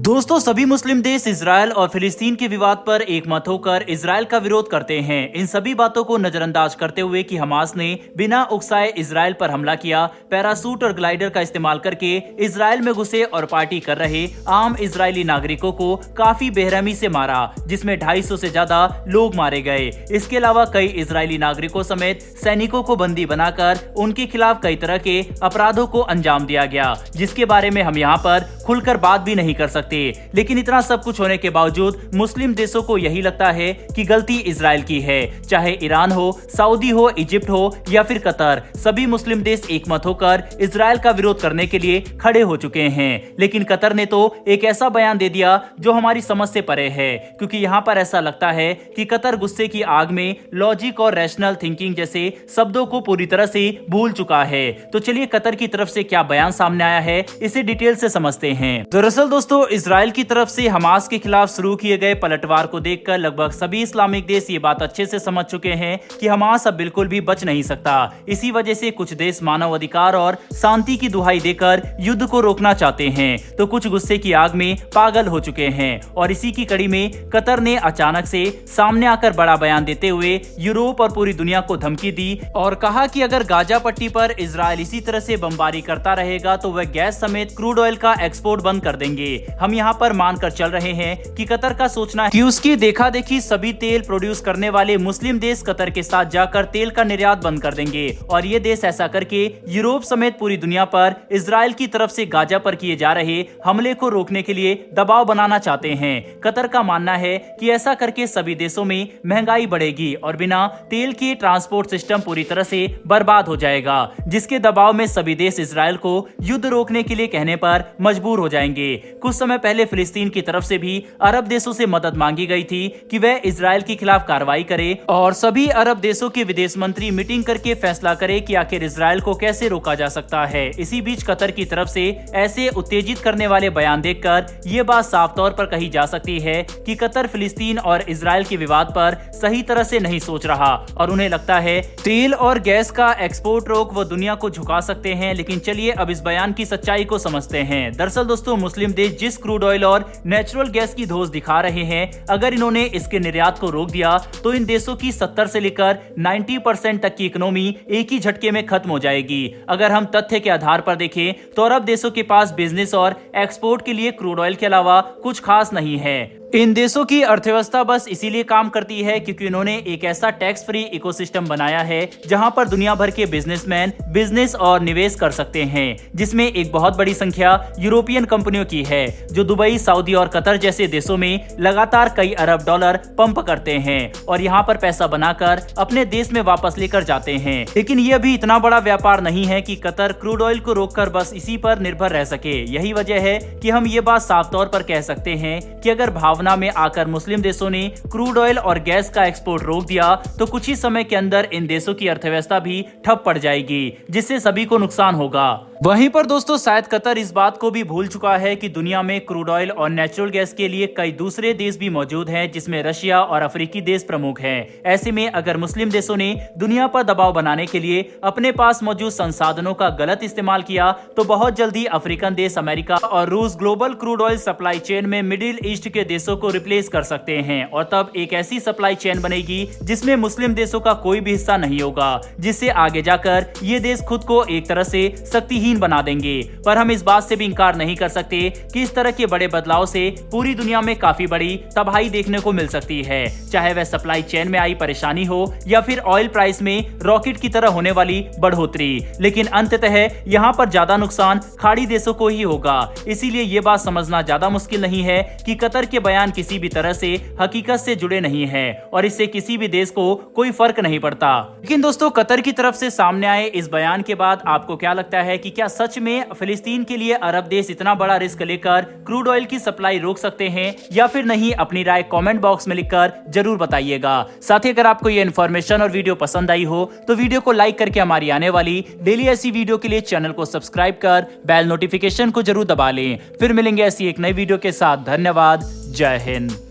दोस्तों, सभी मुस्लिम देश इजरायल और फिलिस्तीन के विवाद पर एक मत होकर इजरायल का विरोध करते हैं। इन सभी बातों को नजरअंदाज करते हुए कि हमास ने बिना उकसाए इजरायल पर हमला किया, पैरासूट और ग्लाइडर का इस्तेमाल करके इजरायल में घुसे और पार्टी कर रहे आम इजरायली नागरिकों को काफी बेरहमी से मारा, जिसमें 250 से ज्यादा लोग मारे गए। इसके अलावा कई इजरायली नागरिकों समेत सैनिकों को बंदी बनाकर उनके खिलाफ कई तरह के अपराधों को अंजाम दिया गया, जिसके बारे में हम यहाँ पर खुलकर बात भी नहीं कर सकते। लेकिन इतना सब कुछ होने के बावजूद मुस्लिम देशों को यही लगता है कि गलती इजरायल की है। चाहे ईरान हो, सऊदी हो, इजिप्ट हो या फिर कतर, सभी मुस्लिम देश एकमत होकर इजरायल का विरोध करने के लिए खड़े हो चुके हैं। लेकिन कतर ने तो एक ऐसा बयान दे दिया जो हमारी समझ से परे है, क्योंकि यहाँ पर ऐसा लगता है कि कतर गुस्से की आग में लॉजिक और रैशनल थिंकिंग जैसे शब्दों को पूरी तरह से भूल चुका है। तो चलिए कतर की तरफ से क्या बयान सामने आया है, इसे डिटेल से समझते हैं। दरअसल दोस्तों, इजरायल की तरफ से हमास के खिलाफ शुरू किए गए पलटवार को देखकर लगभग सभी इस्लामिक देश ये बात अच्छे से समझ चुके हैं कि हमास अब बिल्कुल भी बच नहीं सकता। इसी वजह से कुछ देश मानव अधिकार और शांति की दुहाई देकर युद्ध को रोकना चाहते हैं, तो कुछ गुस्से की आग में पागल हो चुके हैं। और इसी की कड़ी में कतर ने अचानक से सामने आकर बड़ा बयान देते हुए यूरोप और पूरी दुनिया को धमकी दी और कहा कि अगर गाजा पट्टी पर इजरायल इसी तरह से बमबारी करता रहेगा तो वह गैस समेत क्रूड ऑयल का एक्सपोर्ट बंद कर देंगे। हम यहाँ पर मानकर चल रहे हैं कि कतर का सोचना है कि उसकी देखा देखी सभी तेल प्रोड्यूस करने वाले मुस्लिम देश कतर के साथ जाकर तेल का निर्यात बंद कर देंगे और ये देश ऐसा करके यूरोप समेत पूरी दुनिया पर इजरायल की तरफ से गाजा पर किए जा रहे हमले को रोकने के लिए दबाव बनाना चाहते हैं। कतर का मानना है कि ऐसा करके सभी देशों में महंगाई बढ़ेगी और बिना तेल के ट्रांसपोर्ट सिस्टम पूरी तरह से बर्बाद हो जाएगा, जिसके दबाव में सभी देश इजरायल को युद्ध रोकने के लिए कहने पर मजबूर हो जाएंगे। कुछ समय पहले फिलिस्तीन की तरफ से भी अरब देशों से मदद मांगी गई थी कि वह इजरायल के खिलाफ कार्रवाई करे और सभी अरब देशों के विदेश मंत्री मीटिंग करके फैसला करे कि आखिर इजरायल को कैसे रोका जा सकता है। इसी बीच कतर की तरफ से ऐसे उत्तेजित करने वाले बयान देखकर ये बात साफ तौर पर कही जा सकती है कि कतर फिलिस्तीन और इजरायल के विवाद पर सही तरह से नहीं सोच रहा और उन्हें लगता है तेल और गैस का एक्सपोर्ट रोक वो दुनिया को झुका सकते हैं। लेकिन चलिए अब इस बयान की सच्चाई को समझते हैं। दरअसल दोस्तों, मुस्लिम देश जिस क्रूड ऑयल और नेचुरल गैस की धोस दिखा रहे हैं, अगर इन्होंने इसके निर्यात को रोक दिया तो इन देशों की 70 से लेकर 90% तक की इकोनॉमी एक ही झटके में खत्म हो जाएगी। अगर हम तथ्य के आधार पर देखें तो अरब देशों के पास बिजनेस और एक्सपोर्ट के लिए क्रूड ऑयल के अलावा कुछ खास नहीं है। इन देशों की अर्थव्यवस्था बस इसीलिए काम करती है क्योंकि इन्होंने एक ऐसा टैक्स फ्री इकोसिस्टम बनाया है जहां पर दुनिया भर के बिजनेसमैन बिजनेस और निवेश कर सकते हैं, जिसमें एक बहुत बड़ी संख्या यूरोपियन कंपनियों की है जो दुबई, सऊदी और कतर जैसे देशों में लगातार कई अरब डॉलर पंप करते हैं और यहाँ पर पैसा बनाकर अपने देश में वापस लेकर जाते हैं। लेकिन ये अभी इतना बड़ा व्यापार नहीं है कि कतर क्रूड ऑयल को रोककर बस इसी पर निर्भर रह सके। यही वजह है कि हम ये बात साफ तौर पर कह सकते हैं कि अगर भावना में आकर मुस्लिम देशों ने क्रूड ऑयल और गैस का एक्सपोर्ट रोक दिया तो कुछ ही समय के अंदर इन देशों की अर्थव्यवस्था भी ठप पड़ जाएगी, जिससे सभी को नुकसान होगा। वहीं पर दोस्तों, शायद कतर इस बात को भी भूल चुका है कि दुनिया में क्रूड ऑयल और नेचुरल गैस के लिए कई दूसरे देश भी मौजूद हैं, जिसमें रशिया और अफ्रीकी देश प्रमुख हैं। ऐसे में अगर मुस्लिम देशों ने दुनिया पर दबाव बनाने के लिए अपने पास मौजूद संसाधनों का गलत इस्तेमाल किया तो बहुत जल्दी अफ्रीकन देश, अमेरिका और रूस global crude oil supply chain में मिडिल ईस्ट के देशों को रिप्लेस कर सकते हैं और तब एक ऐसी सप्लाई चेन बनेगी जिसमें मुस्लिम देशों का कोई भी हिस्सा नहीं होगा, जिससे आगे जाकर ये देश खुद को एक तरह से शक्तिहीन बना देंगे। पर हम इस बात से भी इंकार नहीं कर सकते कि इस तरह के बड़े बदलाव से पूरी दुनिया में काफी बड़ी तबाही देखने को मिल सकती है, चाहे वह सप्लाई चेन में आई परेशानी हो या फिर ऑयल प्राइस में रॉकेट की तरह होने वाली बढ़ोतरी। लेकिन अंततः यहाँ पर ज्यादा नुकसान खाड़ी देशों को ही होगा। इसीलिए ये बात समझना ज्यादा मुश्किल नहीं है कि कतर के बयान किसी भी तरह से हकीकत से जुड़े नहीं है और इससे किसी भी देश को कोई फर्क नहीं पड़ता। लेकिन दोस्तों, कतर की तरफ से सामने आए इस बयान के बाद आपको क्या लगता है कि क्या सच में फिलिस्तीन के लिए अरब देश इतना बड़ा रिस्क लेकर क्रूड ऑयल की सप्लाई रोक सकते हैं या फिर नहीं? अपनी राय कमेंट बॉक्स में लिखकर जरूर बताइएगा। साथ ही अगर आपको ये इन्फॉर्मेशन और वीडियो पसंद आई हो तो वीडियो को लाइक करके हमारी आने वाली डेली ऐसी वीडियो के लिए चैनल को सब्सक्राइब कर बेल नोटिफिकेशन को जरूर दबा लें। फिर मिलेंगे ऐसी एक नई वीडियो के साथ। धन्यवाद। जय हिंद।